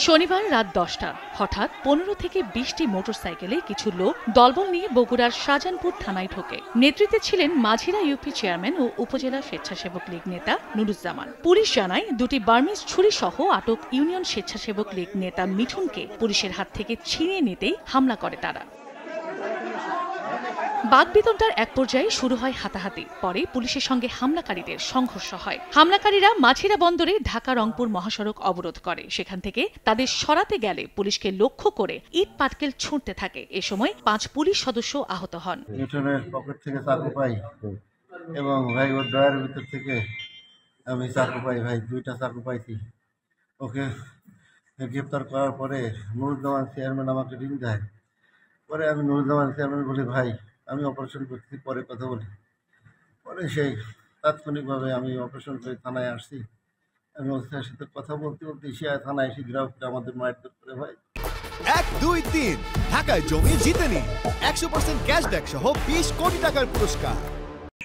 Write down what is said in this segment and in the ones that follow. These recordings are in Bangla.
শনিবার রাত ১০টা হঠাৎ ১৫ থেকে ২০টি মোটরসাইকেলে কিছু লোক দলবল নিয়ে বগুড়ার শাহজাহানপুর থানায় ঢোকে। নেতৃত্বে ছিলেন মাঝিরা ইউপি চেয়ারম্যান ও উপজেলা স্বেচ্ছাসেবক লীগ নেতা নুরুজ্জামান। পুলিশ জানায় দুটি বার্মিজ ছুরি সহ আটক ইউনিয়ন স্বেচ্ছাসেবক লীগ নেতা মিঠুনকে পুলিশের হাত থেকে ছিনিয়ে নিতেই হামলা করে তারা। বাগবিতণ্ডার এক পর্যায়ে শুরু হয় হাতাহাতি। পরে পুলিশের সঙ্গে হামলাকারীদের সংঘর্ষ হয়। হামলাকারীরা মাঝিরা বন্দরে ঢাকা রংপুর মহাসড়ক অবরোধ করে। সেখান থেকে তাদের সরাতে গেলে পুলিশকে লক্ষ্য করে ইট পাটকেল ছুঁড়তে থাকে। এ সময় ৫ পুলিশ সদস্য আহত হন। মিঠুনের পকেট থেকে চাকু পাই এবং ভাই ওর ড্রয়ারের ভিতর থেকে আমি চাকু পাই, ভাই 2টা চাকু পাইছি। ওকে গ্রেপ্তার করার পরে নুরুজ্জামান চেয়ারম্যান আমাকে রিং দেয়। পরে আমি নুরুজ্জামান চেয়ারম্যান বলি, ভাই আমি অপারেশন করছি, পরে কথা বলি। পরে সেই তাৎক্ষণিকভাবে আমি অপারেশন করে থানায় আসছি। আমি ওর সাথে কথা বলতে বলতে সে থানায় এসে গ্রাহক আমাদের মারধর করে। ভাই 1, 2, 3 ঢাকায় জমি জিতে নিন 100% ক্যাশব্যাক সহ 20 কোটি টাকার পুরস্কার।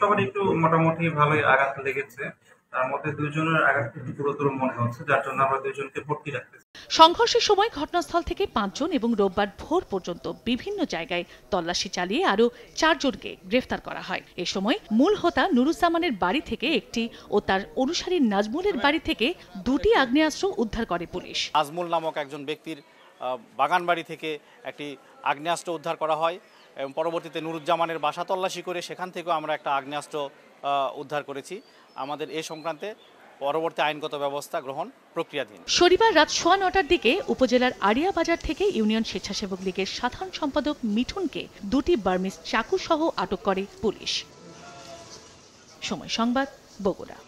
সবার একটু মোটামুটি ভালোই আঘাত লেগেছে। তার মধ্যে দুজনের আঘাত একটু গুরুতর মনে হচ্ছে, যার জন্য আমরা দুজনকে ভর্তি রাখতেছি। সংঘর্ষের সময় ঘটনাস্থল থেকে 5 জন এবং রোববার ভোর পর্যন্ত বিভিন্ন জায়গায় তল্লাশি চালিয়ে আরও 4 জনকে গ্রেফতার করা হয়। এ সময় মূল হোতা নুরুজ্জামানের বাড়ি থেকে একটি ও তার অনুসারী নাজমুলের বাড়ি থেকে 2টি আগ্নেয়াস্ত্র উদ্ধার করে পুলিশ। নাজমুল নামক একজন ব্যক্তির বাগান বাড়ি থেকে একটি আগ্নেয়াস্ত্র উদ্ধার করা হয় এবং পরবর্তীতে নুরুজ্জামানের বাসা তল্লাশি করে সেখান থেকেও আমরা একটা আগ্নেয়াস্ত্র উদ্ধার করেছি। আমাদের এই সংক্রান্তে পরবর্তী আইনগত ব্যবস্থা গ্রহণ প্রক্রিয়াধীন। শনিবার রাত 9:15টার দিকে উপজেলার আড়িয়া বাজার থেকে ইউনিয়ন স্বেচ্ছাসেবক লীগের সাধারণ সম্পাদক মিঠুনকে 2টি বার্মিজ চাকু সহ আটক করে পুলিশ। সময় সংবাদ, বগুড়া।